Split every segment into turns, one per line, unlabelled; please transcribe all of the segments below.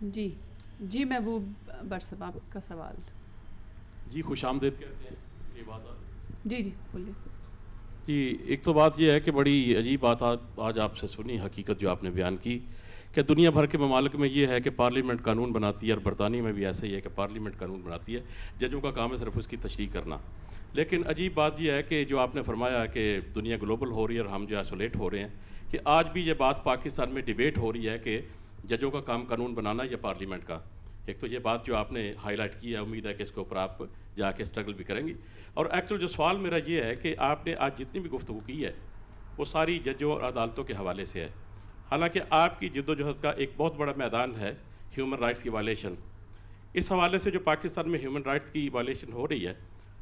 جی جی محبوب برسب آپ کا سوال.
جی خوش آمدید کہتے ہیں یہ بات.
جی بولیے.
جی ایک تو بات یہ ہے کہ بڑی عجیب بات آج آپ سے سنی، حقیقت جو آپ نے بیان کی کہ دنیا بھر کے ممالک میں یہ ہے کہ پارلیمنٹ قانون بناتی ہے، اور برطانیہ میں بھی ایسا ہی ہے کہ پارلیمنٹ قانون بناتی ہے، ججوں کا کام ہے صرف اس کی تشریح کرنا. لیکن عجیب بات یہ ہے کہ جو آپ نے فرمایا کہ دنیا گلوبل ہو رہی ہے اور ہم جو آئسولیٹ ہو رہے ہیں، کہ آج بھی یہ بات پاکستان میں ڈیبیٹ ہو رہی ہے کہ ججوں کا کام قانون بنانا یا پارلیمنٹ کا. ایک تو یہ بات جو آپ نے ہائی لائٹ کی ہے، امید ہے کہ اس کے اوپر آپ جا کے اسٹرگل بھی کریں گی. اور ایکچوئل جو سوال میرا یہ ہے کہ آپ نے آج جتنی بھی گفتگو کی ہے وہ ساری ججوں اور عدالتوں کے حوالے سے ہے. حالانکہ آپ کی جد و جہد کا ایک بہت بڑا میدان ہے ہیومن رائٹس کی وائلیشن. اس حوالے سے جو پاکستان میں ہیومن رائٹس کی وائلیشن ہو رہی ہے،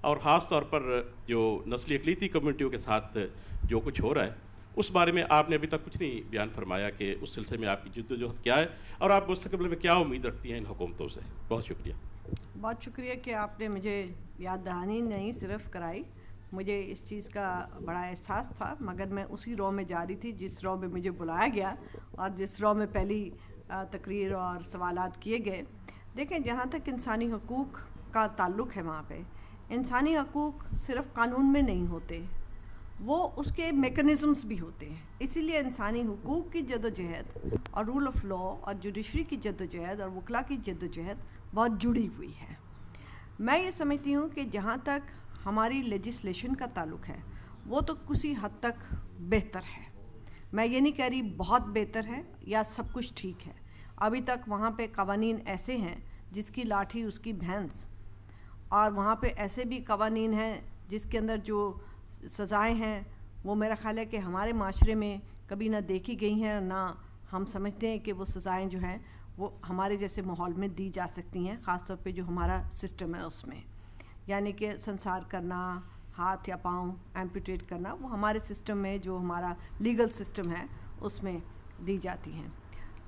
اور خاص طور پر جو نسلی اقلیتی کمیونٹیوں کے ساتھ جو کچھ ہو رہا ہے، اس بارے میں آپ نے ابھی تک کچھ نہیں بیان فرمایا کہ اس سلسلے میں آپ کی جد و جہد کیا ہے اور آپ مستقبل میں کیا امید رکھتی ہیں ان حکومتوں سے. بہت شکریہ.
بہت شکریہ کہ آپ نے مجھے یاد دہانی نہیں صرف کرائی. مجھے اس چیز کا بڑا احساس تھا، مگر میں اسی رو میں جا رہی تھی جس رو میں مجھے بلایا گیا اور جس رو میں پہلی تقریر اور سوالات کیے گئے. دیکھیں، جہاں تک انسانی حقوق کا تعلق ہے، وہاں پہ انسانی حقوق صرف قانون میں نہیں ہوتے، وہ اس کے میکنزمز بھی ہوتے ہیں. اسی لیے انسانی حقوق کی جدوجہد اور رول آف لا اور جوڈیشری کی جدوجہد اور وکلا کی جدوجہد بہت جڑی ہوئی ہے. میں یہ سمجھتی ہوں کہ جہاں تک ہماری لیجسلیشن کا تعلق ہے، وہ تو کسی حد تک بہتر ہے. میں یہ نہیں کہہ رہی بہت بہتر ہے یا سب کچھ ٹھیک ہے. ابھی تک وہاں پہ قوانین ایسے ہیں جس کی لاٹھی اس کی بھینس، اور وہاں پہ ایسے بھی قوانین ہیں جس کے اندر جو سزائیں ہیں وہ میرا خیال ہے کہ ہمارے معاشرے میں کبھی نہ دیکھی گئی ہیں، نہ ہم سمجھتے ہیں کہ وہ سزائیں جو ہیں وہ ہمارے جیسے ماحول میں دی جا سکتی ہیں، خاص طور پہ جو ہمارا سسٹم ہے اس میں. یعنی کہ سنسار کرنا، ہاتھ یا پاؤں ایمپوٹیٹ کرنا، وہ ہمارے سسٹم میں جو ہمارا لیگل سسٹم ہے اس میں دی جاتی ہیں.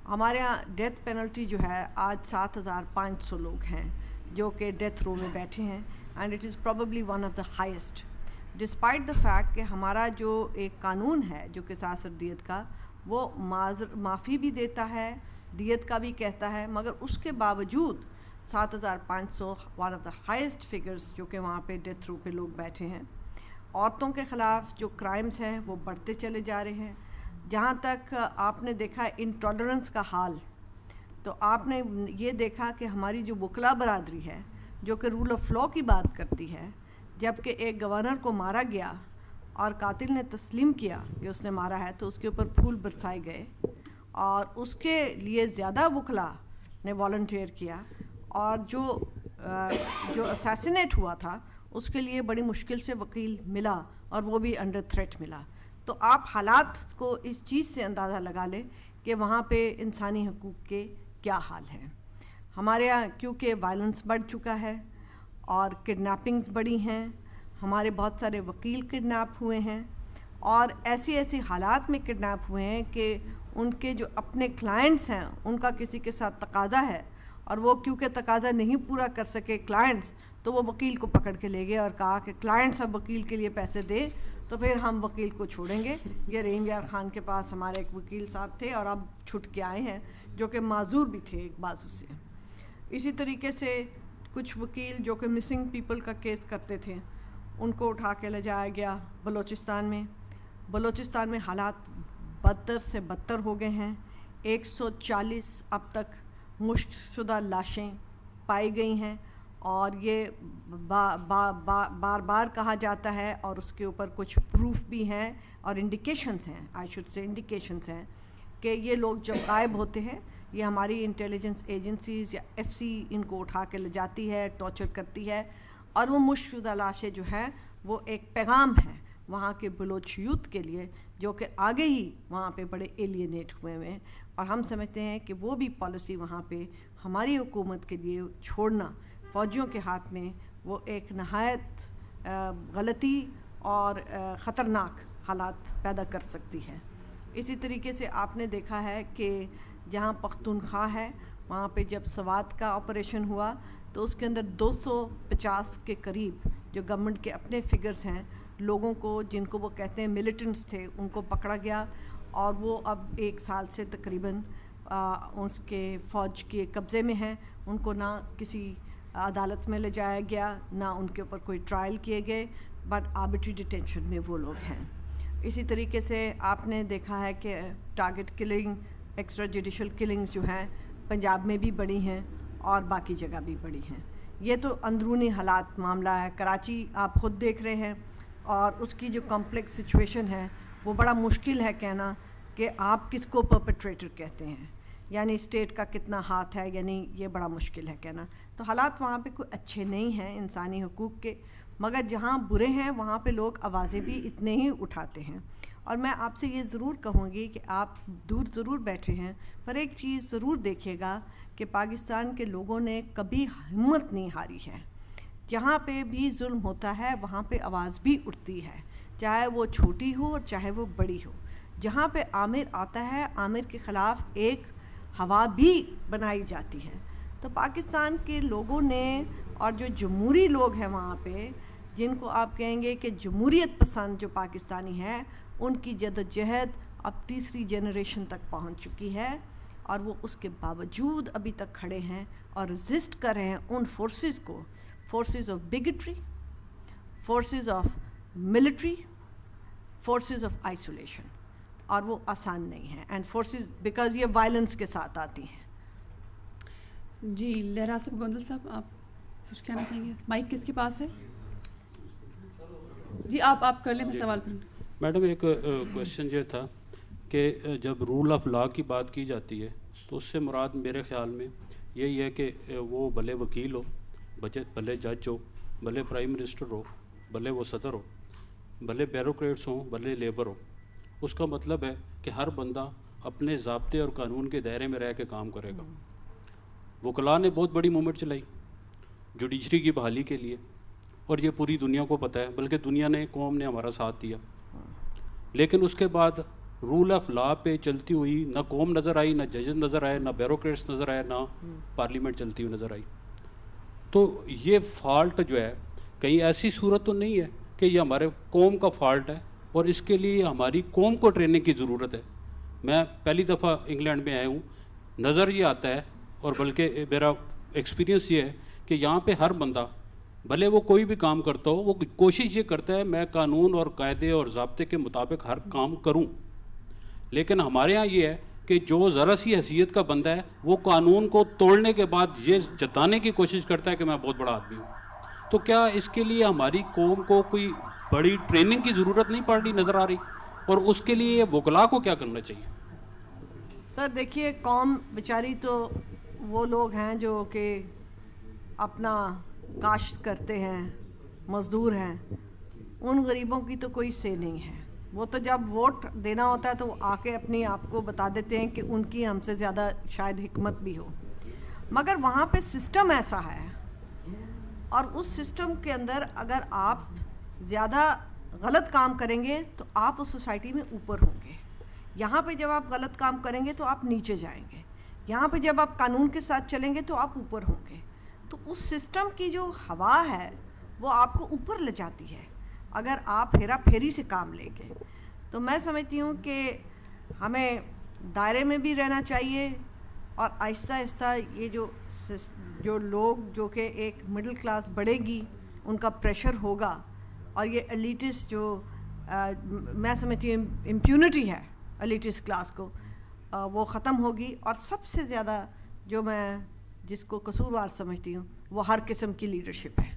ہمارے ہاں ڈیتھ پینلٹی جو ہے، آج 7500 لوگ ہیں جو کہ ڈیتھ رو میں بیٹھے ہیں، and it is probably one of the highest, despite the fact کہ ہمارا جو ایک قانون ہے جو قصاص اور دیت کا، وہ معافی بھی دیتا ہے، دیت کا بھی کہتا ہے، مگر اس کے باوجود 7500 one of the highest figures جو کہ وہاں پہ ڈیتھ رو پہ لوگ بیٹھے ہیں. عورتوں کے خلاف جو کرائمز ہیں وہ بڑھتے چلے جا رہے ہیں. جہاں تک آپ نے دیکھا انٹالرنس کا حال، تو آپ نے یہ دیکھا کہ ہماری جو وکلا برادری ہے جو کہ رول آف لا کی بات کرتی ہے، جب کہ ایک گورنر کو مارا گیا اور قاتل نے تسلیم کیا کہ اس نے مارا ہے، تو اس کے اوپر پھول برسائے گئے اور اس کے لیے زیادہ وکلا نے والنٹیئر کیا، اور جو اسیسینیٹ ہوا تھا اس کے لیے بڑی مشکل سے وکیل ملا اور وہ بھی انڈر تھریٹ ملا. تو آپ حالات کو اس چیز سے اندازہ لگا لیں کہ وہاں پہ انسانی حقوق کے کیا حال ہیں. ہمارے یہاں کیونکہ وائلنس بڑھ چکا ہے اور کڈنیپنگز بڑی ہیں، ہمارے بہت سارے وکیل کڈنیپ ہوئے ہیں، اور ایسی حالات میں کڈنیپ ہوئے ہیں کہ ان کے جو اپنے کلائنٹس ہیں ان کا کسی کے ساتھ تقاضا ہے، اور وہ کیونکہ تقاضا نہیں پورا کر سکے کلائنٹس، تو وہ وکیل کو پکڑ کے لے گئے اور کہا کہ کلائنٹس اب وکیل کے لیے پیسے دے تو پھر ہم وکیل کو چھوڑیں گے. یہ رحیم یار خان کے پاس ہمارے ایک وکیل صاحب تھے اور اب چھٹ کے آئے ہیں، جو کہ معذور بھی تھے ایک بازو سے. اسی طریقے سے کچھ وکیل جو کہ مسنگ پیپل کا کیس کرتے تھے، ان کو اٹھا کے لے جایا گیا بلوچستان میں. بلوچستان میں حالات بدتر سے بدتر ہو گئے ہیں. 140 اب تک مشق شدہ لاشیں پائی گئی ہیں، اور یہ بار بار کہا جاتا ہے، اور اس کے اوپر کچھ پروف بھی ہیں اور انڈیکیشنز ہیں، آئی شوڈ سے انڈیکیشنز ہیں کہ یہ لوگ جب غائب ہوتے ہیں، یہ ہماری انٹیلیجنس ایجنسیز یا ایف سی ان کو اٹھا کے لے جاتی ہے، ٹارچر کرتی ہے، اور وہ مشق شدہ لاشیں جو ہیں وہ ایک پیغام ہے وہاں کے بلوچ یوتھ کے لیے، جو کہ آگے ہی وہاں پہ بڑے ایلینیٹ ہوئے ہیں. اور ہم سمجھتے ہیں کہ وہ بھی پالیسی وہاں پہ ہماری حکومت کے لیے چھوڑنا فوجیوں کے ہاتھ میں وہ ایک نہایت غلطی اور خطرناک حالات پیدا کر سکتی ہے. اسی طریقے سے آپ نے دیکھا ہے کہ جہاں پختونخوا ہے، وہاں پہ جب سوات کا آپریشن ہوا تو اس کے اندر 250 کے قریب جو گورنمنٹ کے اپنے فگرز ہیں، لوگوں کو جن کو وہ کہتے ہیں ملیٹنٹس تھے، ان کو پکڑا گیا، اور وہ اب 1 سال سے تقریباً اس کے فوج کے قبضے میں ہیں. ان کو نہ کسی عدالت میں لے جایا گیا, نہ ان کے اوپر کوئی ٹرائل کیے گئے, بٹ آربیٹری ڈیٹینشن میں وہ لوگ ہیں. اسی طریقے سے آپ نے دیکھا ہے کہ target killing, extra judicial killings جو ہیں پنجاب میں بھی بڑی ہیں اور باقی جگہ بھی بڑی ہیں. یہ تو اندرونی حالات معاملہ ہے. کراچی آپ خود دیکھ رہے ہیں, اور اس کی جو کمپلیکس سچویشن ہے وہ بڑا مشکل ہے کہنا کہ آپ کس کو پرپیٹریٹر کہتے ہیں, یعنی اسٹیٹ کا کتنا ہاتھ ہے, یعنی یہ بڑا مشکل ہے کہنا. تو حالات وہاں پہ کوئی اچھے نہیں ہیں انسانی حقوق کے, مگر جہاں برے ہیں وہاں پہ لوگ آوازیں بھی اتنے ہی اٹھاتے ہیں. اور میں آپ سے یہ ضرور کہوں گی کہ آپ دور ضرور بیٹھے ہیں, پر ایک چیز ضرور دیکھیے گا کہ پاکستان کے لوگوں نے کبھی ہمت نہیں ہاری ہے. جہاں پہ بھی ظلم ہوتا ہے وہاں پہ آواز بھی اٹھتی ہے, چاہے وہ چھوٹی ہو اور چاہے وہ بڑی ہو. جہاں پہ عامر آتا ہے عامر کے خلاف ایک ہوا بھی بنائی جاتی ہے. تو پاکستان کے لوگوں نے, اور جو جمہوری لوگ ہیں وہاں پہ, جن کو آپ کہیں گے کہ جمہوریت پسند جو پاکستانی ہے, ان کی جدوجہد اب تیسری جنریشن تک پہنچ چکی ہے, اور وہ اس کے باوجود ابھی تک کھڑے ہیں اور رزسٹ کر رہے ہیں ان فورسز کو, forces of bigotry, forces of military, forces of isolation. اور وہ آسان نہیں ہے, اینڈ فورسز بیکاز یہ وائلنس کے ساتھ آتی ہیں.
جی لہرا صاحب, گوندل صاحب آپ کچھ کہنا چاہیں گے؟ مائک کس کے پاس ہے؟ جی آپ کر لیں, میں سوال پر.
میڈم ایک کویشچن یہ تھا کہ جب رول آف لا کی بات کی جاتی ہے تو اس سے مراد میرے خیال میں یہی ہے کہ وہ بھلے وکیل ہو, بھلے جج ہو, بھلے پرائم منسٹر ہو, بھلے وہ صدر ہو, بھلے بیوروکریٹس ہوں, بھلے لیبر ہو, اس کا مطلب ہے کہ ہر بندہ اپنے ضابطے اور قانون کے دائرے میں رہ کے کام کرے گا. وکلاء نے بہت بڑی موومنٹ چلائی جوڈیشری کی بحالی کے لیے, اور یہ پوری دنیا کو پتہ ہے, بلکہ دنیا نے, قوم نے ہمارا ساتھ دیا. لیکن اس کے بعد رول آف لا پہ چلتی ہوئی نہ قوم نظر آئی, نہ ججز نظر آئے, نہ بیوروکریٹس نظر آئے, نہ پارلیمنٹ چلتی ہوئی نظر آئی. تو یہ فالٹ جو ہے کہیں ایسی صورت تو نہیں ہے کہ یہ ہمارے قوم کا فالٹ ہے اور اس کے لیے ہماری قوم کو ٹریننگ کی ضرورت ہے؟ میں پہلی دفعہ انگلینڈ میں آیا ہوں, نظر یہ آتا ہے, اور بلکہ میرا ایکسپیرینس یہ ہے کہ یہاں پہ ہر بندہ بھلے وہ کوئی بھی کام کرتا ہو, وہ کوشش یہ کرتا ہے میں قانون اور قاعدے اور ضابطے کے مطابق ہر کام کروں. لیکن ہمارے ہاں یہ ہے کہ جو ذرا سی حیثیت کا بندہ ہے وہ قانون کو توڑنے کے بعد یہ جتانے کی کوشش کرتا ہے کہ میں بہت بڑا آدمی ہوں. تو کیا اس کے لیے ہماری قوم کو کوئی بڑی ٹریننگ کی ضرورت نہیں پڑ رہی نظر آ رہی, اور اس کے لیے وکلاء کو کیا کرنا چاہیے؟
سر دیکھیے, قوم بیچاری تو وہ لوگ ہیں جو کہ اپنا کاشت کرتے ہیں, مزدور ہیں, ان غریبوں کی تو کوئی سے نہیں ہے. وہ تو جب ووٹ دینا ہوتا ہے تو وہ آ کے اپنی آپ کو بتا دیتے ہیں کہ ان کی ہم سے زیادہ شاید حکمت بھی ہو, مگر وہاں پہ سسٹم ایسا ہے, اور اس سسٹم کے اندر اگر آپ زیادہ غلط کام کریں گے تو آپ اس سوسائٹی میں اوپر ہوں گے. یہاں پہ جب آپ غلط کام کریں گے تو آپ نیچے جائیں گے. یہاں پہ جب آپ قانون کے ساتھ چلیں گے تو آپ اوپر ہوں گے. تو اس سسٹم کی جو ہوا ہے وہ آپ کو اوپر لے جاتی ہے اگر آپ ہیرا پھیری سے کام لیں گے. تو میں سمجھتی ہوں کہ ہمیں دائرے میں بھی رہنا چاہیے, اور آہستہ آہستہ یہ جو لوگ جو کہ ایک مڈل کلاس بڑھے گی ان کا پریشر ہوگا, اور یہ ایلیٹس جو میں سمجھتی ہوں امپیونٹی ہے ایلیٹس کلاس کو, وہ ختم ہوگی. اور سب سے زیادہ جو میں جس کو قصوروار سمجھتی ہوں وہ ہر قسم کی لیڈرشپ ہے,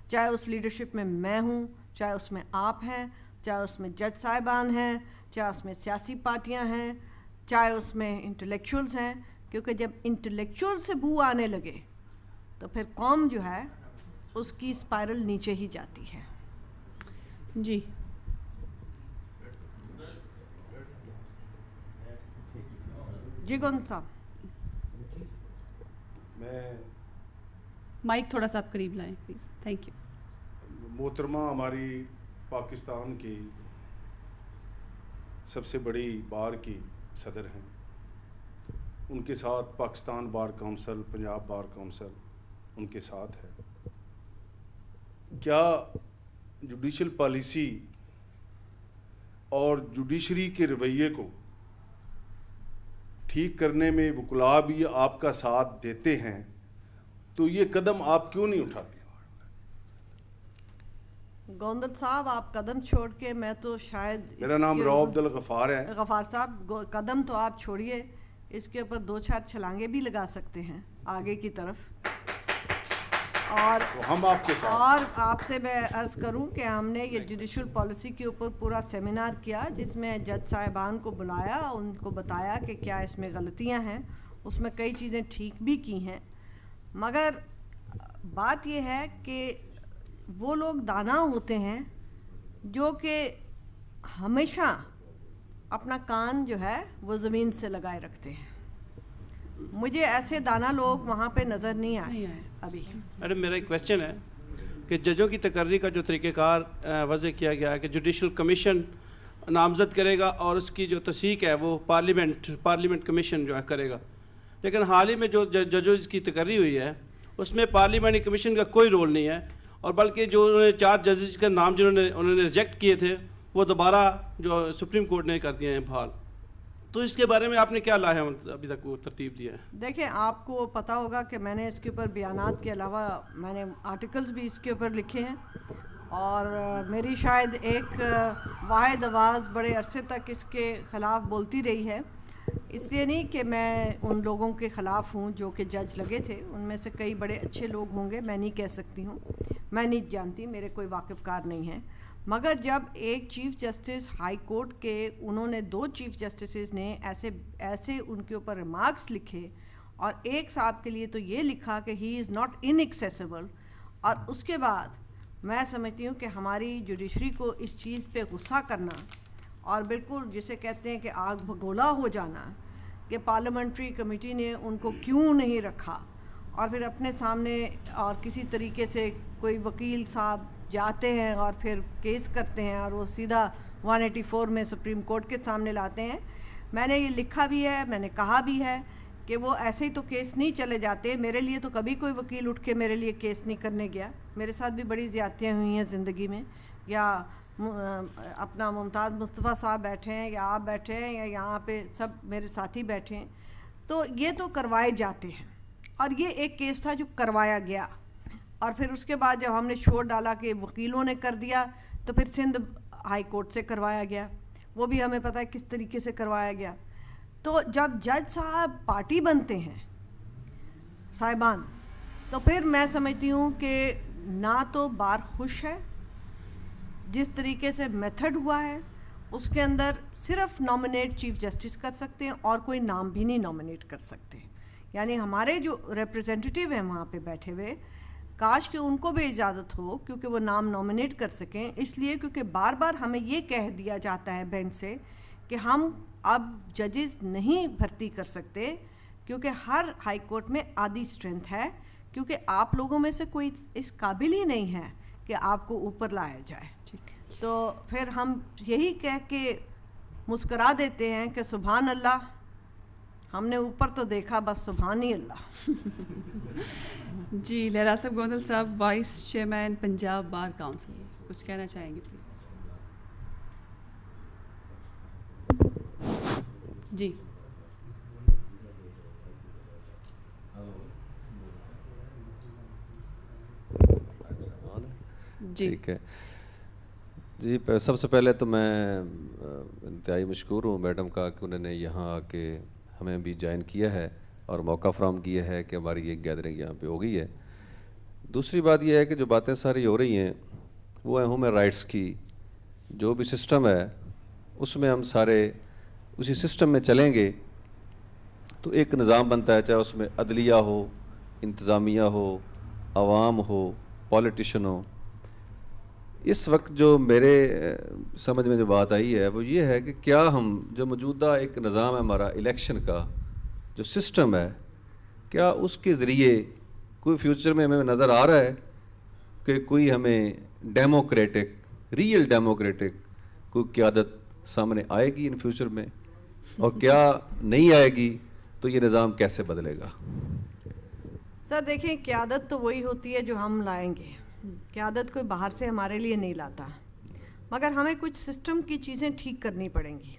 چاہے اس لیڈرشپ میں ہوں, چاہے اس میں آپ ہیں, چاہے اس میں جج صاحبان ہیں, چاہے اس میں سیاسی پارٹیاں ہیں, چاہے اس میں انٹلیکچوئلز ہیں. کیونکہ جب انٹلیکچوئل سے بو آنے لگے تو پھر قوم جو ہے اس کی اسپائرل نیچے ہی جاتی ہے.
جی
جی گوند صاحب,
میں
مائک تھوڑا سا آپ قریب لائیں پلیز, تھینک یو.
محترمہ ہماری پاکستان کی سب سے بڑی بار کی صدر ہیں, ان کے ساتھ Pakistan bar council, Punjab bar council ان کے ساتھ ہے. کیا جوڈیشل پالیسی اور جوڈیشری کے رویے کو ٹھیک کرنے میں وکلا بھی آپ کا ساتھ دیتے ہیں تو یہ قدم آپ کیوں نہیں اٹھاتے؟
گوندل صاحب آپ قدم چھوڑ کے، میں تو شاید
میرا نام راؤ عبدالغفار ہے.
غفار صاحب قدم تو آپ چھوڑیے، اس کے اوپر 2-4 چھلانگیں بھی لگا سکتے ہیں آگے کی طرف. اور
ہم آپ کے ساتھ،
اور آپ سے میں عرض کروں کہ ہم نے یہ جوڈیشل پالیسی کے اوپر پورا سیمینار کیا جس میں جج صاحبان کو بلایا، ان کو بتایا کہ کیا اس میں غلطیاں ہیں، اس میں کئی چیزیں ٹھیک بھی کی ہیں. مگر بات یہ ہے کہ وہ لوگ دانا ہوتے ہیں جو کہ ہمیشہ اپنا کان جو ہے وہ زمین سے لگائے رکھتے ہیں. مجھے ایسے دانا لوگ وہاں پہ نظر نہیں آئے ابھی.
میڈم میرا ایک کویسچن ہے کہ ججوں کی تقرری کا جو طریقہ کار وضع کیا گیا ہے کہ جوڈیشل کمیشن نامزد کرے گا اور اس کی جو تصدیق ہے وہ پارلیمنٹ کمیشن جو ہے کرے گا، لیکن حال ہی میں جو ججز کی تقرری ہوئی ہے اس میں پارلیمنٹری کمیشن کا کوئی رول نہیں ہے، اور بلکہ جو انہوں نے 4 ججز کا نام انہوں نے ریجیکٹ کیے تھے وہ دوبارہ جو سپریم کورٹ نے کر دیے ہیں بحال. تو اس کے بارے میں آپ نے کیا لایا ابھی تک وہ ترتیب دیا ہے؟
دیکھیں آپ کو پتہ ہوگا کہ میں نے اس کے اوپر بیانات کے علاوہ میں نے آرٹیکلز بھی اس کے اوپر لکھے ہیں، اور میری شاید ایک واحد آواز بڑے عرصے تک اس کے خلاف بولتی رہی ہے. اس لیے نہیں کہ میں ان لوگوں کے خلاف ہوں جو کہ جج لگے تھے، ان میں سے کئی بڑے اچھے لوگ ہوں گے، میں نہیں کہہ سکتی ہوں، میں نہیں جانتی، میرے کوئی واقف کار نہیں ہیں. مگر جب ایک چیف جسٹس ہائی کورٹ کے، انہوں نے 2 چیف جسٹسز نے ایسے ان کے اوپر ریمارکس لکھے، اور ایک صاحب کے لیے تو یہ لکھا کہ ہی از ناٹ انیکسیسیبل، اور اس کے بعد میں سمجھتی ہوں کہ ہماری جوڈیشری کو اس چیز پہ غصہ کرنا اور بالکل جسے کہتے ہیں کہ آگ بھگولا ہو جانا کہ پارلیمنٹری کمیٹی نے ان کو کیوں نہیں رکھا، اور پھر اپنے سامنے اور کسی طریقے سے کوئی وکیل صاحب جاتے ہیں اور پھر کیس کرتے ہیں اور وہ سیدھا 184 میں سپریم کورٹ کے سامنے لاتے ہیں. میں نے یہ لکھا بھی ہے، میں نے کہا بھی ہے کہ وہ ایسے ہی تو کیس نہیں چلے جاتے. میرے لیے تو کبھی کوئی وکیل اٹھ کے میرے لیے کیس نہیں کرنے گیا. میرے ساتھ بھی بڑی زیادتیاں ہوئی ہیں زندگی میں، یا اپنا ممتاز مصطفیٰ صاحب بیٹھے ہیں، یا آپ بیٹھے ہیں، یا یہاں پہ سب میرے ساتھی بیٹھے ہیں، تو یہ تو کروائے جاتے ہیں. اور یہ ایک کیس تھا جو کروایا گیا، اور پھر اس کے بعد جب ہم نے شور ڈالا کہ وکیلوں نے کر دیا تو پھر سندھ ہائی کورٹ سے کروایا گیا، وہ بھی ہمیں پتہ ہے کس طریقے سے کروایا گیا. تو جب جج صاحب پارٹی بنتے ہیں صاحبان، تو پھر میں سمجھتی ہوں کہ نہ تو بار خوش ہے، جس طریقے سے میتھڈ ہوا ہے اس کے اندر صرف نامنیٹ چیف جسٹس کر سکتے ہیں اور کوئی نام بھی نہیں نامنیٹ کر سکتے. یعنی ہمارے جو ریپریزنٹیٹیو ہیں وہاں پہ بیٹھے ہوئے، کاش کہ ان کو بھی اجازت ہو کیونکہ وہ نام نامنیٹ کر سکیں. اس لیے کیونکہ بار بار ہمیں یہ کہہ دیا جاتا ہے بینچ سے کہ ہم اب ججز نہیں بھرتی کر سکتے کیونکہ ہر ہائی کورٹ میں آدھی اسٹرینتھ ہے، کیونکہ آپ لوگوں میں سے کوئی اس قابل ہی نہیں ہے کہ آپ کو اوپر لایا جائے. تو پھر ہم یہی کہہ کے مسکرا دیتے ہیں کہ سبحان اللہ، ہم نے اوپر تو دیکھا بس سبحان ہی اللہ.
جی لہرا صاحب گوندل صاحب، وائس چیئرمین پنجاب بار کاؤنسل، کچھ کہنا چاہیں گے پلیز؟ جی جی
ٹھیک ہے جی. سب سے پہلے تو میں انتہائی مشکور ہوں میڈم کا کہ انہوں نے یہاں آ کے ہمیں بھی جوائن کیا ہے اور موقع فراہم کیا ہے کہ ہماری یہ گیدرنگ یہاں پہ ہو گئی ہے. دوسری بات یہ ہے کہ جو باتیں ساری ہو رہی ہیں وہ ہے ہیومن رائٹس کی. جو بھی سسٹم ہے اس میں ہم سارے اسی سسٹم میں چلیں گے تو ایک نظام بنتا ہے، چاہے اس میں عدلیہ ہو، انتظامیہ ہو، عوام ہو، پولیٹیشن ہو. اس وقت جو میرے سمجھ میں جو بات آئی ہے وہ یہ ہے کہ کیا ہم جو موجودہ ایک نظام ہے ہمارا الیکشن کا جو سسٹم ہے، کیا اس کے ذریعے کوئی فیوچر میں ہمیں نظر آ رہا ہے کہ کوئی ہمیں ڈیموکریٹک، ریئل ڈیموکریٹک کوئی قیادت سامنے آئے گی ان فیوچر میں؟ اور کیا نہیں آئے گی تو یہ نظام کیسے بدلے گا؟
سر دیکھیں، قیادت تو وہی ہوتی ہے جو ہم لائیں گے. قیادت کوئی باہر سے ہمارے لیے نہیں لاتا، مگر ہمیں کچھ سسٹم کی چیزیں ٹھیک کرنی پڑیں گی.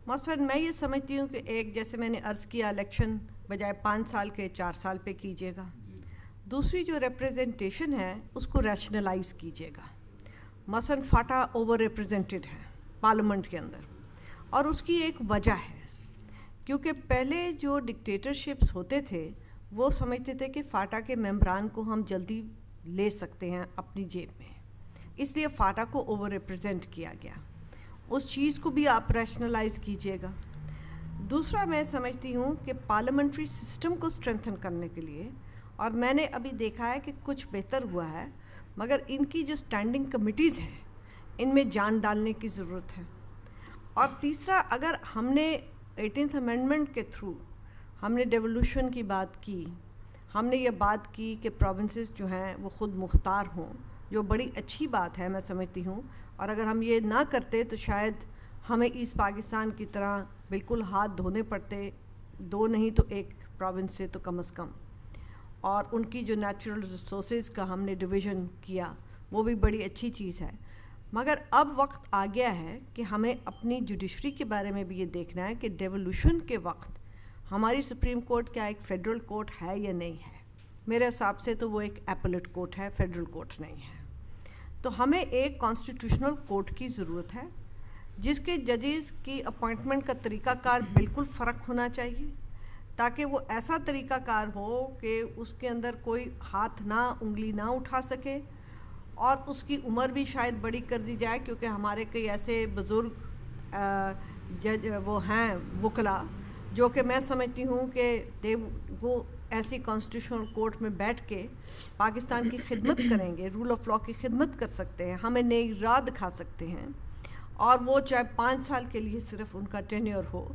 مثلاً میں یہ سمجھتی ہوں کہ ایک جیسے میں نے عرض کیا الیکشن بجائے 5 سال کے 4 سال پہ کیجیے گا. دوسری جو ریپریزنٹیشن ہے اس کو ریشنلائز کیجیے گا. مثلاً فاٹا اوور ریپریزنٹڈ ہے پارلیمنٹ کے اندر اور اس کی ایک وجہ ہے کیونکہ پہلے جو ڈکٹیٹرشپس ہوتے تھے وہ سمجھتے تھے کہ فاٹا کے ممبران کو ہم جلدی لے سکتے ہیں اپنی جیب میں, اس لیے فاٹا کو اوور ریپریزنٹ کیا گیا. اس چیز کو بھی آپ ریشنلائز کیجیے گا. دوسرا میں سمجھتی ہوں کہ پارلیمنٹری سسٹم کو اسٹرینتھن کرنے کے لیے, اور میں نے ابھی دیکھا ہے کہ کچھ بہتر ہوا ہے, مگر ان کی جو اسٹینڈنگ کمیٹیز ہیں ان میں جان ڈالنے کی ضرورت ہے. اور تیسرا, اگر ہم نے 18th امینڈمنٹ کے تھرو ہم نے ڈیولوشن کی بات کی, ہم نے یہ بات کی کہ پروونسز جو ہیں وہ خود مختار ہوں, جو بڑی اچھی بات ہے میں سمجھتی ہوں, اور اگر ہم یہ نہ کرتے تو شاید ہمیں ایسٹ پاکستان کی طرح بالکل ہاتھ دھونے پڑتے, 2 نہیں تو 1 پروونس سے تو کم از کم. اور ان کی جو نیچرل ریسورسز کا ہم نے ڈویژن کیا وہ بھی بڑی اچھی چیز ہے. مگر اب وقت آ گیا ہے کہ ہمیں اپنی جوڈیشری کے بارے میں بھی یہ دیکھنا ہے کہ ڈیولوشن کے وقت ہماری سپریم کورٹ کیا ایک فیڈرل کورٹ ہے یا نہیں ہے. میرے حساب سے تو وہ ایک ایپلیٹ کورٹ ہے, فیڈرل کورٹ نہیں ہے. تو ہمیں ایک کانسٹیٹیوشنل کورٹ کی ضرورت ہے جس کے ججز کی اپوائنٹمنٹ کا طریقہ کار بالکل فرق ہونا چاہیے, تاکہ وہ ایسا طریقہ کار ہو کہ اس کے اندر کوئی ہاتھ نہ انگلی نہ اٹھا سکے, اور اس کی عمر بھی شاید بڑی کر دی جائے, کیونکہ ہمارے کئی ایسے بزرگ جج وہ ہیں وکلا جو کہ میں سمجھتی ہوں کہ وہ ایسی کانسٹیٹیوشنل کورٹ میں بیٹھ کے پاکستان کی خدمت کریں گے, رول آف لا کی خدمت کر سکتے ہیں, ہمیں نئی راہ دکھا سکتے ہیں. اور وہ چاہے 5 سال کے لیے صرف ان کا ٹینیور ہو,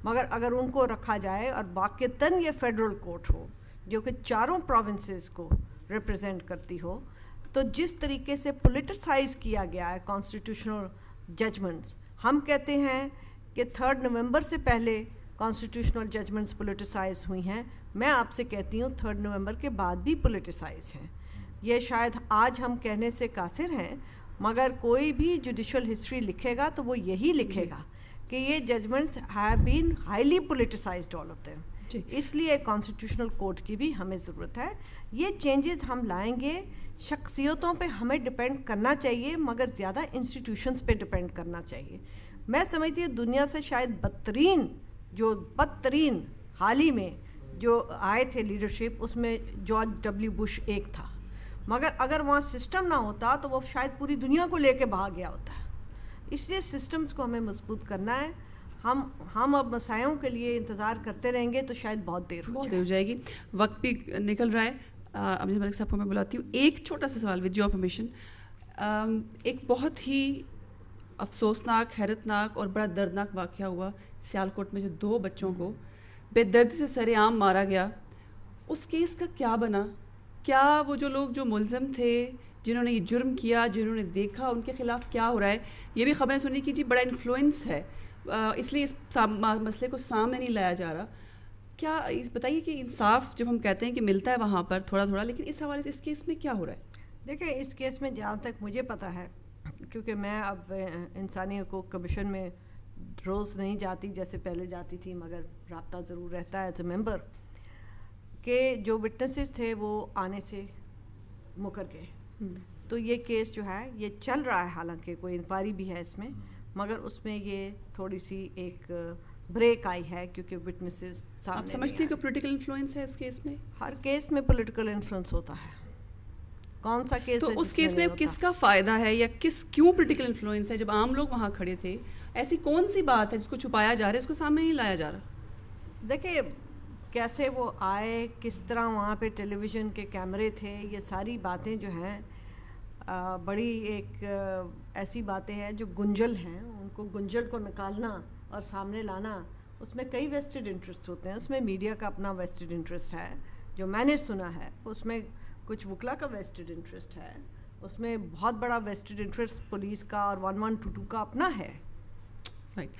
مگر اگر ان کو رکھا جائے اور واقعتاً یہ فیڈرل کورٹ ہو جو کہ 4 پروونسز کو ریپرزینٹ کرتی ہو, تو جس طریقے سے پولیٹیسائز کیا گیا ہے کانسٹیٹیوشنل ججمنٹس, ہم کہتے ہیں کہ 3 نومبر سے پہلے کانسٹیٹیوشنل ججمنٹس پولیٹیسائز ہوئی ہیں. میں آپ سے کہتی ہوں 3 نومبر کے بعد بھی پولیٹیسائز ہیں. یہ شاید آج ہم کہنے سے قاصر ہیں, مگر کوئی بھی جوڈیشل ہسٹری لکھے گا تو وہ یہی لکھے گا کہ یہ judgments have been highly politicised all of them. اس لیے کانسٹیٹیوشنل کورٹ کی بھی ہمیں ضرورت ہے. یہ چینجز ہم لائیں گے, شخصیتوں پہ ہمیں ڈپینڈ کرنا چاہیے مگر زیادہ انسٹیٹیوشنز پہ ڈپینڈ کرنا چاہیے. میں سمجھتی ہوں دنیا سے شاید بدترین حال ہی میں جو آئے تھے لیڈرشپ, اس میں جارج ڈبلیو بش ایک تھا, مگر اگر وہاں سسٹم نہ ہوتا تو وہ شاید پوری دنیا کو لے کے بھاگ گیا ہوتا. اس لیے سسٹمز کو ہمیں مضبوط کرنا ہے. ہم اب مسائلوں کے لیے انتظار کرتے رہیں گے تو شاید بہت دیر ہو
جائے گی. وقت بھی نکل رہا ہے. عبدالعزیز ملک صاحب کو میں بلاتی ہوں. ایک چھوٹا سا سوال ود یور پرمیشن. ایک بہت ہی افسوسناک, حیرتناک اور بڑا دردناک واقعہ ہوا سیالکوٹ میں, جو 2 بچوں کو بے دردی سے سر عام مارا گیا. اس کیس کا کیا بنا؟ کیا وہ جو لوگ جو ملزم تھے, جنہوں نے یہ جرم کیا, جنہوں نے دیکھا, ان کے خلاف کیا ہو رہا ہے؟ یہ بھی خبریں سنی کہ جی بڑا انفلوئنس ہے, اس لیے اس مسئلے کو سامنے نہیں لایا جا رہا. کیا بتائیے کہ انصاف جب ہم کہتے ہیں کہ ملتا ہے وہاں پر تھوڑا تھوڑا, لیکن اس حوالے سے اس کیس میں کیا ہو رہا ہے؟
دیکھیں, اس کیس میں جہاں تک مجھے پتہ ہے, کیونکہ میں اب انسانی حقوق کمیشن میں روز نہیں جاتی جیسے پہلے جاتی تھی, مگر رابطہ ضرور رہتا ہے ایز اے ممبر, کہ جو وٹنسز تھے وہ آنے سے مکر گئے. تو یہ کیس جو ہے یہ چل رہا ہے, حالانکہ کوئی انکوائری بھی ہے اس میں, مگر اس میں یہ تھوڑی سی ایک بریک آئی ہے کیونکہ وٹنسز سامنے.
آپ سمجھتے ہیں کہ پولیٹیکل انفلوئنس ہے اس کیس میں؟
ہر کیس میں پولیٹیکل انفلوئنس ہوتا ہے. کون سا کیس
تو
ہے
اس کیس میں کس کا فائدہ ہے, یا کیوں پولیٹیکل انفلوئنس ہے؟ جب عام لوگ وہاں کھڑے تھے, ایسی کون سی بات ہے جس کو چھپایا جا رہا ہے, اس کو سامنے نہیں لایا جا رہا؟
دیکھیں کیسے وہ آئے, کس طرح وہاں پہ ٹیلی ویژن کے کیمرے تھے, یہ ساری باتیں جو ہیں بڑی ایک ایسی باتیں ہیں جو گنجل ہیں. ان کو گنجل کو نکالنا اور سامنے لانا, اس میں کئی ویسٹڈ انٹرسٹ ہوتے ہیں. اس میں میڈیا کا اپنا ویسٹڈ انٹرسٹ ہے جو میں نے سنا ہے, اس میں کچھ وکلا کا ویسٹڈ انٹرسٹ ہے, اس میں بہت بڑا ویسٹڈ انٹرسٹ پولیس کا اور 1122 کا اپنا ہے.
رائٹ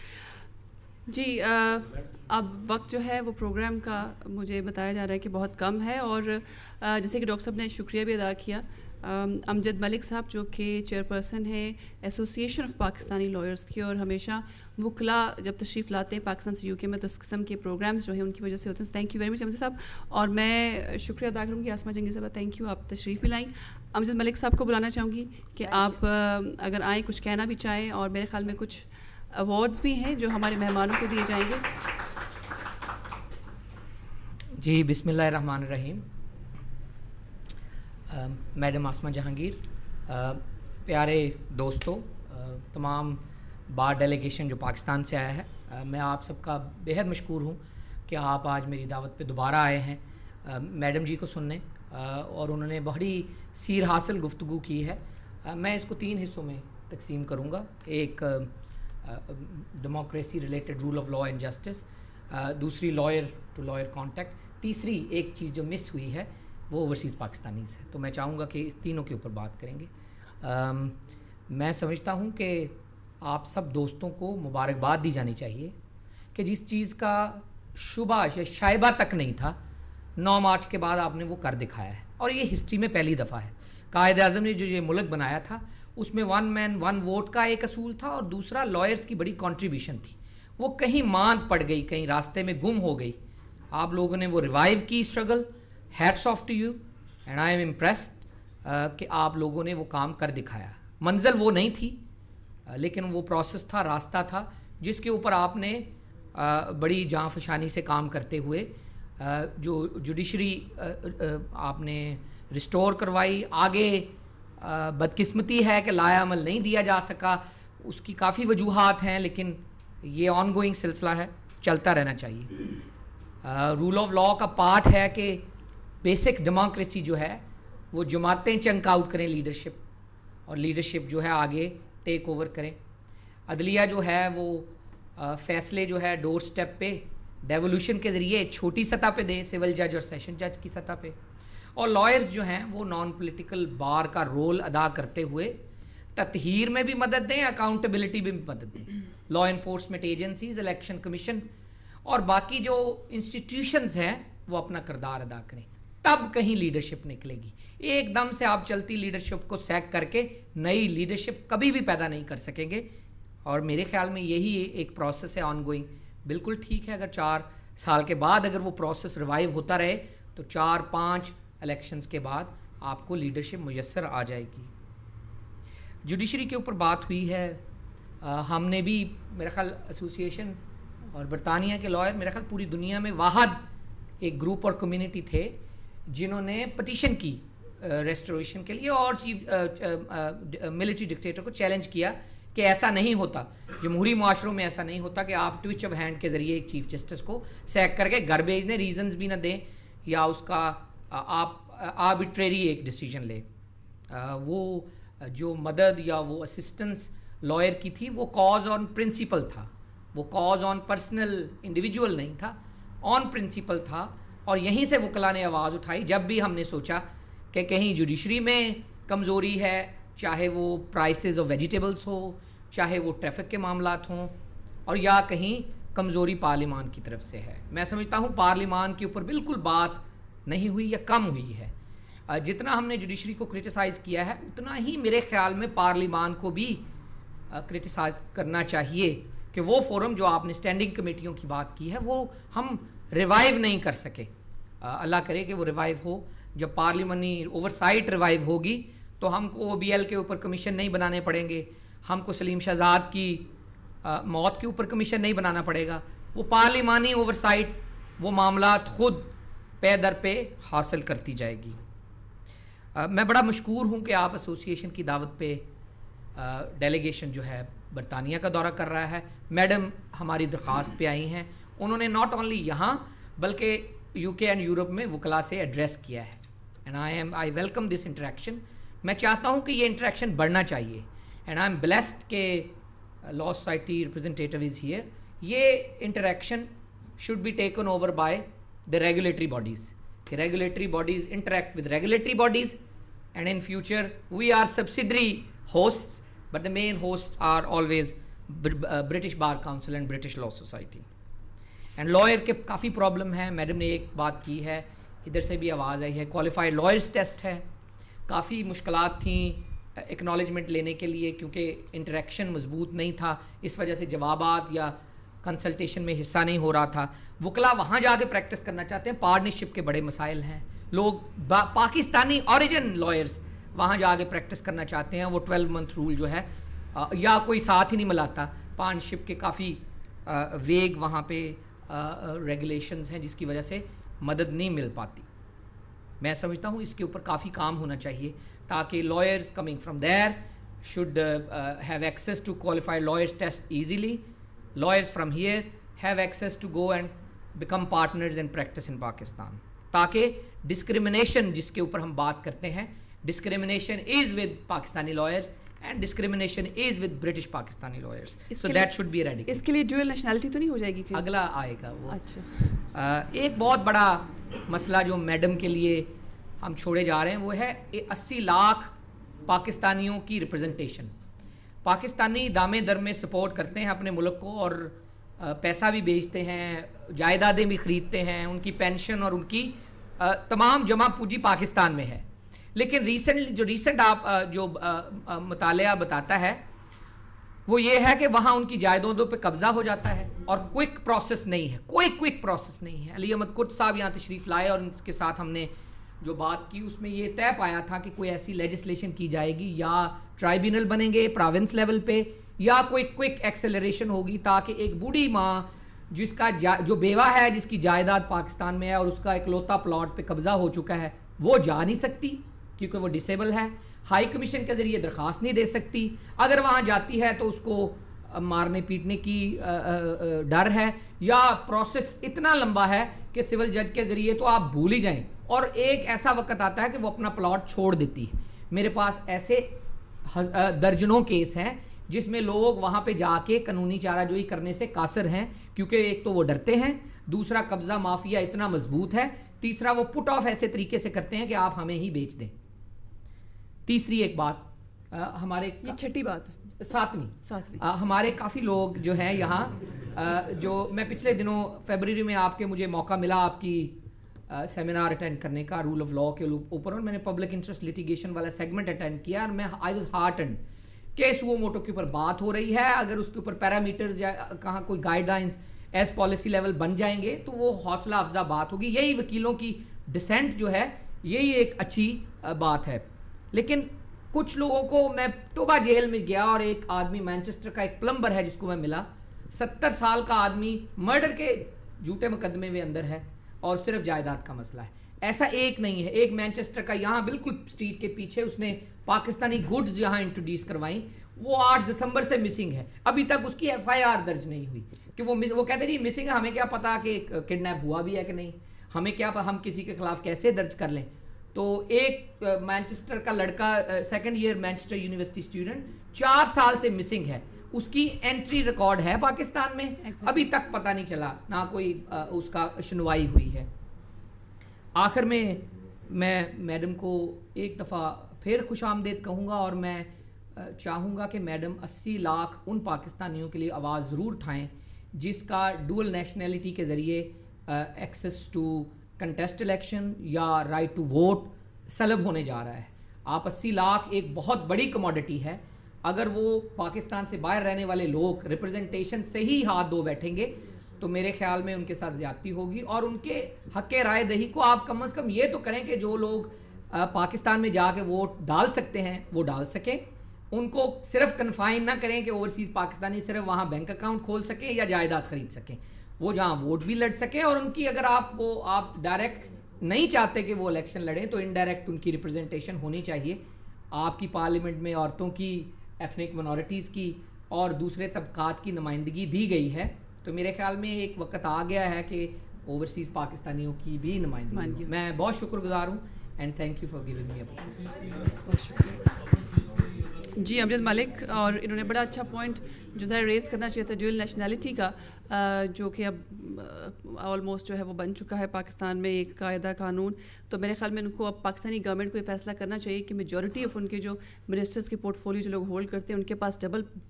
جی. اب وقت جو ہے وہ پروگرام کا مجھے بتایا جا رہا ہے کہ بہت کم ہے, اور جیسے کہ ڈاکٹر صاحب نے شکریہ بھی ادا کیا, امجد ملک صاحب جو کہ چیئرپرسن ہیں ایسوسیشن آف پاکستانی لائرس کی, اور ہمیشہ وکلا جب تشریف لاتے ہیں پاکستان سے UK میں تو اس قسم کے پروگرامز جو ہیں ان کی وجہ سے ہوتے ہیں. تھینک یو ویری مچ امجد صاحب. اور میں شکریہ ادا کروں گی آسمہ جنگی صاحب, تھینک یو, آپ تشریف بھی لائیں. امجد ملک صاحب کو بلانا چاہوں گی کہ آپ اگر آئیں کچھ کہنا بھی چاہیں, اور میرے خیال میں کچھ ایوارڈز بھی ہیں جو ہمارے مہمانوں کو دیے جائیں گے.
جی بسم اللہ الرحمن الرحیم. میڈم آسمہ جہانگیر, پیارے دوستوں, تمام بار ڈیلیگیشن جو پاکستان سے آیا ہے, میں آپ سب کا بیحد مشکور ہوں کہ آپ آج میری دعوت پہ دوبارہ آئے ہیں میڈم جی کو سننے, اور انہوں نے بڑی سیر حاصل گفتگو کی ہے. میں اس کو 3 حصوں میں تقسیم کروں گا. ایک democracy related rule of law and justice, دوسری لائر ٹو لائر کانٹیکٹ, تیسری ایک چیز جو مس ہوئی ہے وہ اوورسیز پاکستانیز ہے. تو میں چاہوں گا کہ اس تینوں کے اوپر بات کریں گے. میں سمجھتا ہوں کہ آپ سب دوستوں کو مبارکباد دی جانی چاہیے کہ جس چیز کا شبہ یا شائبہ تک نہیں تھا 9 مارچ کے بعد آپ نے وہ کر دکھایا ہے, اور یہ ہسٹری میں پہلی دفعہ ہے. قائد اعظم نے جو یہ ملک بنایا تھا اس میں 1 مین 1 ووٹ کا ایک اصول تھا, اور دوسرا لائرز کی بڑی کنٹریبیوشن تھی. وہ کہیں ماند پڑ گئی, کہیں راستے میں گم ہو گئی. آپ لوگوں نے وہ ریوائیو کی struggle. Hats of two you and I am impressed کہ آپ لوگوں نے وہ کام کر دکھایا. منزل وہ نہیں تھی لیکن وہ پروسیس تھا, راستہ تھا جس کے اوپر آپ نے بڑی جاں فشانی سے کام کرتے ہوئے جو جوڈیشری آپ نے ریسٹور کروائی. آگے بدقسمتی ہے کہ لایا عمل نہیں دیا جا سکا, اس کی کافی وجوہات ہیں, لیکن یہ آن گوئنگ سلسلہ ہے, چلتا رہنا چاہیے. رول آف لا کا پارٹ ہے کہ بیسک ڈیموکریسی جو ہے وہ جماعتیں چنک آؤٹ کریں لیڈرشپ, اور لیڈرشپ جو ہے آگے ٹیک اوور کریں. عدلیہ جو ہے وہ فیصلے جو ہے ڈور سٹیپ پہ ڈیولوشن کے ذریعے چھوٹی سطح پہ دیں, سول جج اور سیشن جج کی سطح پہ. اور لائرز جو ہیں وہ نان پولیٹیکل بار کا رول ادا کرتے ہوئے تطہیر میں بھی مدد دیں, اکاؤنٹیبلٹی میں بھی مدد دیں. Law enforcement agencies, election commission اور باقی جو انسٹیٹیوشنز ہیں وہ اپنا کردار ادا کریں, تب کہیں لیڈرشپ نکلے گی. ایک دم سے آپ چلتی لیڈرشپ کو سیک کر کے نئی لیڈرشپ کبھی بھی پیدا نہیں کر سکیں گے. اور میرے خیال میں یہی ایک پروسیس ہے آن گوئنگ. بالکل ٹھیک ہے اگر 4 سال کے بعد اگر وہ پروسیس ریوائیو ہوتا رہے تو 4-5 الیکشنز کے بعد آپ کو لیڈرشپ میسر آ جائے گی. جوڈیشری کے اوپر بات ہوئی ہے. ہم نے بھی میرا خیال ایسوسیشن اور برطانیہ کے لائر میرا خیال پوری دنیا میں واحد ایک گروپ اور کمیونٹی تھے جنہوں نے پٹیشن کی ریسٹوریشن کے لیے, اور چیف ملٹری ڈکٹیٹر کو چیلنج کیا کہ ایسا نہیں ہوتا, جمہوری معاشروں میں ایسا نہیں ہوتا کہ آپ ٹوچ آف ہینڈ کے ذریعے ایک چیف جسٹس کو سیک کر کے گھر بھیج دیں, ریزنز بھی نہ دیں, یا اس کا آپ آربیٹریری ایک ڈیسیجن لیں. وہ جو مدد یا وہ اسسٹنس لائر کی تھی وہ کاز آن پرنسپل تھا, وہ کاز آن پرسنل انڈیویجول نہیں تھا, آن پرنسپل تھا. اور یہیں سے وکلا نے آواز اٹھائی جب بھی ہم نے سوچا کہ کہیں جوڈیشری میں کمزوری ہے, چاہے وہ پرائسز آف ویجیٹیبلس ہو, چاہے وہ ٹریفک کے معاملات ہوں, اور یا کہیں کمزوری پارلیمان کی طرف سے ہے. میں سمجھتا ہوں پارلیمان کے اوپر بالکل بات نہیں ہوئی یا کم ہوئی ہے. جتنا ہم نے جوڈیشری کو کرٹیسائز کیا ہے اتنا ہی میرے خیال میں پارلیمان کو بھی کرٹیسائز کرنا چاہیے کہ وہ فورم جو آپ نے اسٹینڈنگ کمیٹیوں کی بات کی ہے وہ ہم ریوائیو نہیں کر سکے. اللہ کرے کہ وہ ریوائیو ہو. جب پارلیمانی اوورسائٹ ریوائیو ہوگی تو ہم کو OBL کے اوپر کمیشن نہیں بنانے پڑیں گے, ہم کو سلیم شہزاد کی موت کے اوپر کمیشن نہیں بنانا پڑے گا. وہ پارلیمانی اوورسائٹ وہ معاملات خود پے در پہ حاصل کرتی جائے گی. میں بڑا مشکور ہوں کہ آپ ایسوسیشن کی دعوت پہ ڈیلیگیشن جو ہے برطانیہ کا دورہ کر رہا ہے. میڈم ہماری درخواست پہ آئی ہیں, انہوں نے ناٹ اونلی یہاں بلکہ UK اینڈ یورپ میں وکلا سے ایڈریس کیا ہے, and I welcome this interaction. میں چاہتا ہوں کہ یہ انٹریکشن بڑھنا چاہیے, اینڈ آئی ایم بلیسڈ کہ law society representative is here. یہ interaction should be taken over by the regulatory bodies. The regulatory bodies interact with regulatory bodies, and in future we are subsidiary hosts, but the main hosts are always British Bar Council and British Law Society. And lawyer کے کافی problem ہے. Madam نے ایک بات کی ہے, ادھر سے بھی آواز آئی ہے, qualified lawyers test ہے. کافی مشکلات تھیں اکنالجمنٹ لینے کے لیے کیونکہ انٹریکشن مضبوط نہیں تھا, اس وجہ سے جوابات یا کنسلٹیشن میں حصہ نہیں ہو رہا تھا. وکلا وہاں جا کے پریکٹس کرنا چاہتے ہیں, پارٹنرشپ کے بڑے مسائل ہیں, لوگ پاکستانی اوریجن لائرز وہاں جا کے پریکٹس کرنا چاہتے ہیں, وہ 12 month رول جو ہے یا کوئی ساتھ ہی نہیں ملاتا, پارٹنرشپ کے کافی ویگ وہاں پہ ریگولیشنز ہیں جس کی وجہ سے مدد نہیں مل پاتی. میں سمجھتا ہوں اس کے اوپر کافی کام ہونا چاہیے تاکہ lawyers coming from there should have access to qualified lawyers test easily. Lawyers from here have access to go and become partners and practice in Pakistan. تاکہ discrimination جس کے اوپر ہم بات کرتے ہیں, discrimination is with Pakistani lawyers and discrimination is with British Pakistani lawyers. So that should be eradicated.
اس کے لیے ڈوئل نیشنلٹی تو نہیں ہو جائے گی پھر؟
اگلا آئے گا وہ.
اچھا,
ایک بہت بڑا مسئلہ جو میڈم کے لیے ہم چھوڑے جا رہے ہیں وہ ہے 80 لاکھ پاکستانیوں کی ریپرزنٹیشن. پاکستانی دامے در میں سپورٹ کرتے ہیں اپنے ملک کو اور پیسہ بھی بیچتے ہیں, جائیدادیں بھی خریدتے ہیں, ان کی پینشن اور ان کی تمام جمع پوجی پاکستان میں ہے. لیکن ریسنٹ آپ جو مطالعہ بتاتا ہے وہ یہ ہے کہ وہاں ان کی جائیدادوں پہ قبضہ ہو جاتا ہے اور کوئک پروسیس نہیں ہے, کوئی کوئک پروسیس نہیں ہے. علی احمد قدس صاحب یہاں تشریف لائے اور ان کے ساتھ ہم نے جو بات کی اس میں یہ طے پایا تھا کہ کوئی ایسی لیجسلیشن کی جائے گی یا ٹرائبیونل بنیں گے پروونس لیول پہ یا کوئی کوئک ایکسیلریشن ہوگی تاکہ ایک بوڑھی ماں جس کا جو بیوہ ہے جس کی جائیداد پاکستان میں ہے اور اس کا اکلوتا پلاٹ پہ قبضہ ہو چکا ہے وہ جا نہیں سکتی کیونکہ وہ ڈسیبل ہے, ہائی کمیشن کے ذریعے درخواست نہیں دے سکتی, اگر وہاں جاتی ہے تو اس کو مارنے پیٹنے کی ڈر ہے یا پروسیس اتنا لمبا ہے کہ سول جج کے ذریعے تو آپ بھول ہی جائیں اور ایک ایسا وقت آتا ہے کہ وہ اپنا پلاٹ چھوڑ دیتی ہے. میرے پاس ایسے درجنوں کیس ہیں جس میں لوگ وہاں پہ جا کے قانونی چارہ جوئی کرنے سے قاصر ہیں کیونکہ ایک تو وہ ڈرتے ہیں, دوسرا قبضہ مافیا اتنا مضبوط ہے, تیسرا وہ پٹ آف ایسے طریقے سے کرتے ہیں کہ آپ ہمیں ہی بیچ دیں. تیسری ایک بات ہمارے
یہ چھٹی بات ہے,
ساتویں ہمارے کافی لوگ جو ہیں یہاں جو میں پچھلے دنوں فیبرری میں آپ کے مجھے موقع ملا آپ کی سیمینار اٹینڈ کرنے کا رول آف لاء کے اوپر اور میں نے پبلک انٹرسٹ لٹیگیشن والا سیگمنٹ اٹینڈ کیا اور میں آئی واز ہارٹنڈ کہ سو موٹو کے اوپر بات ہو رہی ہے. اگر اس کے اوپر پیرامیٹرز یا کہاں کوئی guidelines as policy level بن جائیں گے تو وہ حوصلہ افزا بات ہوگی. یہی وکیلوں کی ڈسینٹ جو ہے یہی ایک اچھی بات ہے. لیکن کچھ لوگوں کو میں توبہ جیل میں گیا اور ایک آدمی مینچسٹر کا ایک پلمبر ہے جس کو میں ملا, 70 سال کا آدمی مرڈر کے جھوٹے مقدمے میں اندر ہے اور صرف جائیداد کا مسئلہ ہے. ایسا ایک نہیں ہے, ایک مینچسٹر کا یہاں بالکل اسٹریٹ کے پیچھے اس نے پاکستانی گڈز یہاں انٹروڈیوس کروائیں, وہ 8 دسمبر سے مسنگ ہے, ابھی تک اس کی FIR درج نہیں ہوئی کہ وہ کہتے جی مسنگ ہے, ہمیں کیا پتا کہ کڈنیپ ہوا بھی ہے کہ نہیں, ہمیں کیا ہم کسی کے خلاف کیسے درج کر لیں. تو ایک مینچسٹر کا لڑکا 2nd year Manchester university student 4 سال سے مسنگ ہے, اس کی انٹری ریکارڈ ہے پاکستان میں, ابھی تک پتہ نہیں چلا, نہ کوئی اس کا سنوائی ہوئی ہے. آخر میں میڈم کو ایک دفعہ پھر خوش آمدید کہوں گا اور میں چاہوں گا کہ میڈم 80 لاکھ ان پاکستانیوں کے لیے آواز ضرور اٹھائیں جس کا ڈوئل نیشنلٹی کے ذریعے ایکسیس ٹو کنٹیسٹ الیکشن یا رائٹ ٹو ووٹ سلب ہونے جا رہا ہے. آپ 80 لاکھ ایک بہت بڑی کموڈٹی ہے, اگر وہ پاکستان سے باہر رہنے والے لوگ ریپرزنٹیشن سے ہی ہاتھ دھو بیٹھیں گے تو میرے خیال میں ان کے ساتھ زیادتی ہوگی. اور ان کے حق رائے دہی کو آپ کم از کم یہ تو کریں کہ جو لوگ پاکستان میں جا کے ووٹ ڈال سکتے ہیں وہ ڈال سکیں, ان کو صرف کنفائن نہ کریں کہ اوورسیز پاکستانی صرف وہاں بینک اکاؤنٹ کھول سکیں یا جائیداد خرید سکیں, وہ جہاں ووٹ بھی لڑ سکیں. اور ان کی اگر آپ ڈائریکٹ نہیں چاہتے کہ وہ الیکشن لڑیں تو انڈائریکٹ ان کی ریپرزنٹیشن ہونی چاہیے. آپ کی پارلیمنٹ میں عورتوں کی, ایتھنک منورٹیز کی اور دوسرے طبقات کی نمائندگی دی گئی ہے, تو میرے خیال میں ایک وقت آ گیا ہے کہ اوورسیز پاکستانیوں کی بھی نمائندگی. میں بہت شکر گزار ہوں and thank you for giving me opportunity.
جی امجد ملک, اور انہوں نے بڑا اچھا پوائنٹ جو ظاہر ریز کرنا چاہیے تھا ڈیول نیشنلٹی کا, جو کہ اب آلموسٹ جو ہے وہ بن چکا ہے پاکستان میں ایک قاعدہ قانون. تو میرے خیال میں ان کو اب پاکستانی گورنمنٹ کو یہ فیصلہ کرنا چاہیے کہ میجورٹی آف ان کے جو منسٹرس کے پورٹ فولیو جو لوگ ہولڈ کرتے ہیں ان کے پاس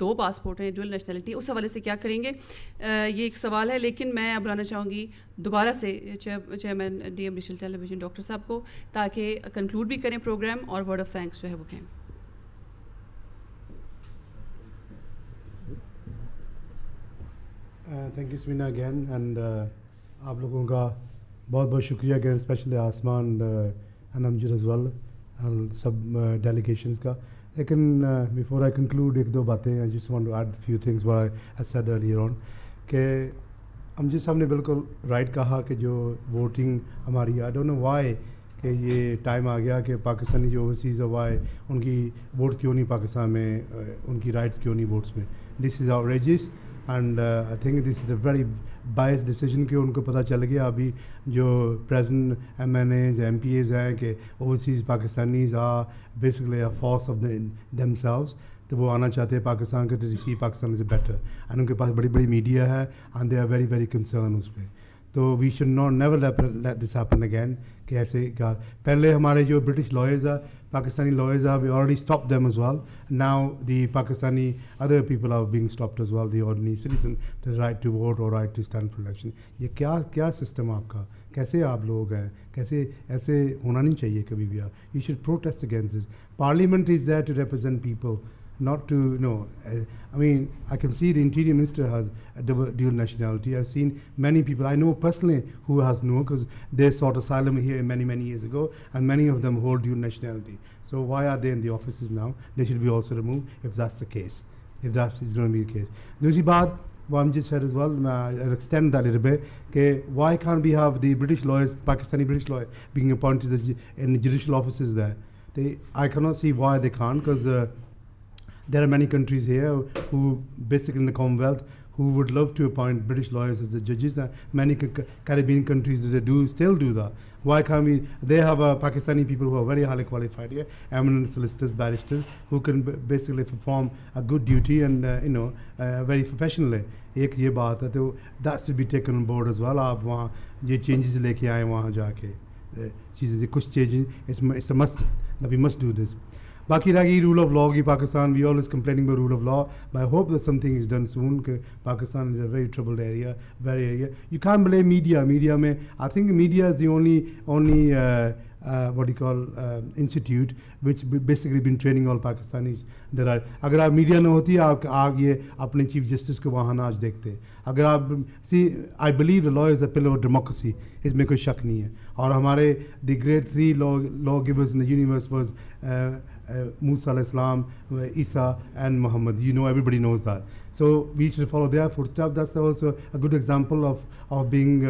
2 پاسپورٹ ہیں, ڈیول نیشنلٹی, اس حوالے سے کیا کریں گے, یہ ایک سوال ہے. لیکن میں اب بلانا چاہوں گی دوبارہ سے چیئرمین ڈی ایم ڈیجیٹل ٹیلی ویژن ڈاکٹر صاحب کو, تاکہ کنکلوڈ بھی کریں پروگرام اور ورڈ آف تھینکس جو ہے وہ کہیں.
Thank you Samina again, and آپ لوگوں کا بہت بہت شکریہ again, specially Asman and Amjad as well and سب ڈیلیگیشنز کا. لیکن بیفور آئی کنکلوڈ 1-2 باتیں, I just want to add few things what I said earlier on, کہ امجد صاحب نے بالکل رائٹ کہا کہ جو ووٹنگ ہماری, آئی ڈونٹ نو وائی کہ یہ ٹائم آ گیا کہ پاکستانی جو اوورسیز ہے وائی ان کی ووٹ کیوں نہیں پاکستان میں, ان کی رائٹس کیوں نہیں ووٹس میں. This is outrageous and I think this is a very biased decision کہ ان کو پتہ چل گیا ابھی جو present MNAs M P As ہیں کہ overseas Pakistanis are basically a force of themselves, تو وہ آنا چاہتے ہیں پاکستان کے, تو see Pakistan is better, and ان کے پاس بڑی بڑی میڈیا ہے and they are very very concern اس پہ. تو we should not never let this happen again کہ ایسے پہلے ہمارے جو برٹش لائرز ہیں, Pakistani lawyers are, we already stopped them as well. Now the Pakistani other people are being stopped as well, the ordinary citizen, the right to vote or right to stand for election. یہ کیا system آپ کا, کیسے آپ لوگ ہیں, کیسے ایسے ہونا نہیں چاہیے کبھی بھی. You should protest against this. Parliament is there to represent people, not to, I mean, I can see the Interior Minister has a dual nationality. I've seen many people, I know personally who has no, because they sought asylum here many years ago, and many of them hold dual nationality. So why are they in the offices now? They should be also removed if that's the case, if that is going to be the case. دوسری بات وہ ہم جس said as well, I'll extend that a little bit, کہ why can't we have the British lawyers, Pakistani British lawyers being appointed in judicial offices there? I cannot see why they can't, because there are many countries here who basically in the Commonwealth who would love to appoint British lawyers as the judges, and many Caribbean countries they still do that. Why can't we? They have Pakistani people who are very highly qualified here, eminent solicitors, barristers, who can basically perform a good duty and very professionally. ایک یہ بات ہے, تو that should be taken on board as well. آپ وہاں یہ changes لے کے آئیں وہاں جا کے چیزیں, کچھ changes, it's a must that we must do this. باقی رہ گئی رول آف لا کی Pakistan, we always complaining by rule of law, but I hope that something is done soon, کہ Pakistan is a very troubled area, very area. You can blame media میں, I think media is the only what you call institute which basically been training all Pakistanis. اگر آپ media نہ ہوتی آپ یہ اپنے chief justice کو وہاں نہ آج دیکھتے. اگر آپ I believe the law is a pillar of democracy, اس میں کوئی شک نہیں ہے. اور ہمارے the great 3 law givers in the universe was Musa alayhi salam, Isa and Muhammad. Everybody knows that. So we should follow their footsteps. That's also a good example of being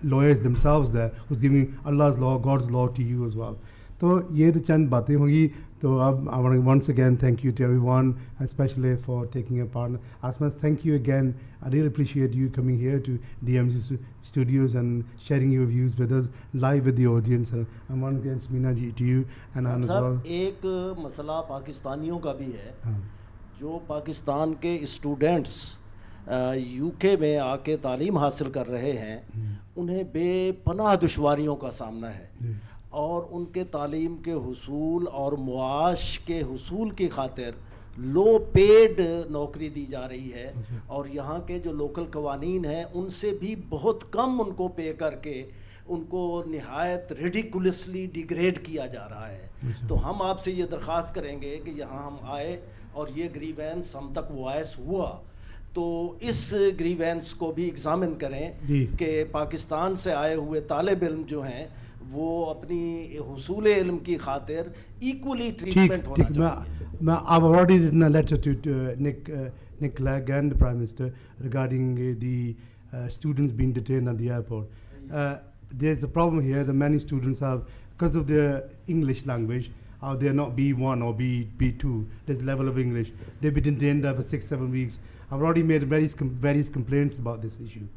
lawyers themselves there, who's giving Allah's law, God's law to you as well. تو یہ تو چند باتیں ہوں گی. تو اب I want to once again thank you to everyone, especially for taking a part. Asma, thank you again. I really appreciate you coming here to DMZ Studios and sharing your views with us live with the audience. And once again, Smina ji, to you and Anna as well.
ایک مسئلہ پاکستانیوں کا بھی ہے, جو پاکستان کے students UK میں آ کے تعلیم حاصل کر رہے ہیں, انہیں بے پناہ دشواریوں کا سامنا ہے, اور ان کے تعلیم کے حصول اور معاش کے حصول کی خاطر لو پیڈ نوکری دی جا رہی ہے, اور یہاں کے جو لوکل قوانین ہیں ان سے بھی بہت کم ان کو پے کر کے ان کو نہایت ریڈیکولسلی ڈیگریڈ کیا جا رہا ہے. تو ہم آپ سے یہ درخواست کریں گے کہ یہاں ہم آئے اور یہ گریوینس ہم تک وائس ہوا, تو اس گریوینس کو بھی ایگزامن کریں کہ پاکستان سے آئے ہوئے طالب علم جو ہیں وہ اپنی حصول علم کی خاطر ایکولی ٹریٹمنٹ ہونا چاہیے.
I've already written a letter to Nick Clegg and the Prime Minister regarding the students being detained at the airport. There's a problem here that many students have, because of their English language, they are not B1 or B2, there's a level of English. They've been detained there for 6-7 weeks. I've already made various complaints about this issue.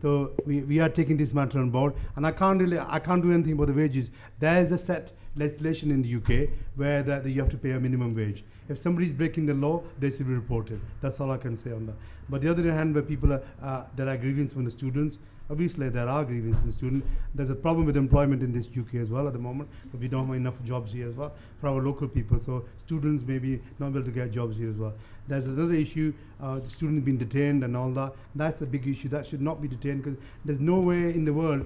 So we are taking this matter on board, and I can't do anything about the wages. There is a set legislation in the UK where that you have to pay a minimum wage. If somebody is breaking the law, they should be reported. That's all I can say on that. But the other hand, where people there are grievances from the students. Obviously, there are grievances from the students. There's a problem with employment in this UK as well at the moment, but we don't have enough jobs here as well for our local people. So students may be not able to get jobs here as well. There's another issue, the students being detained and all that. That's a big issue. That should not be detained because there's no way in the world,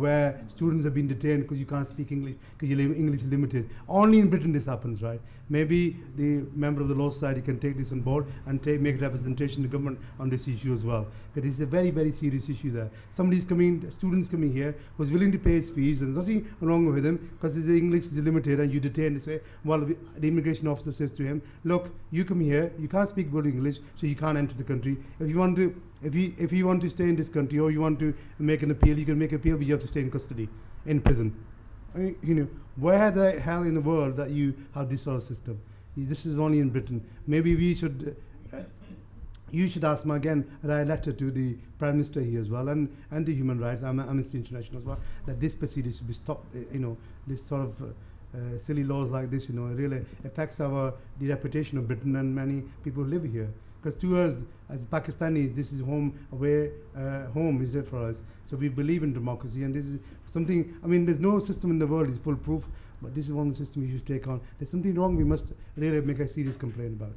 where students have been detained because you can't speak English, because English is limited. Only in Britain this happens, right? Maybe the member of the Law Society can take this on board and make representation to government on this issue as well. Because it's a very, very serious issue there. Students coming here who's willing to pay his fees, and there's nothing wrong with him because his English is limited and you detain and say, well, the immigration officer says to him, look, you come here, you can't speak good English, so you can't enter the country. If you want to stay in this country or you want to make an appeal, you can make an appeal, but you have to stay in custody, in prison. I mean, where the hell in the world that you have this sort of system? This is only in Britain. Maybe we should, you should ask me again, write a letter to the Prime Minister here as well, and the Human Rights, Amnesty International as well, that this procedure should be stopped. This sort of silly laws like this, really affects the reputation of Britain and many people who live here. Because to us, as Pakistanis, this is home is it for us. So we believe in democracy, and this is something, there's no system in the world is foolproof, but this is one of the systems we should take on. There's something wrong, we must really make a serious complaint about.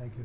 Thank you.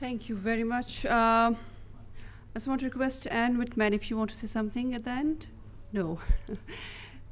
Thank you very much. I just want to request Anne Whitman if you want to say something at the end. No.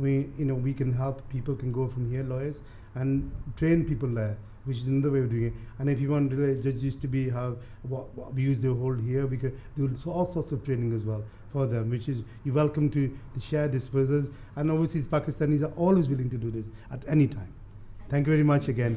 we can help, people can go from here, lawyers, and train people there, which is another way of doing it. And if you want judges to have what views they hold here, we can do all sorts of training as well for them, which is you're welcome to share this with us. And obviously Pakistanis are always willing to do this at any time. Thank you very much again.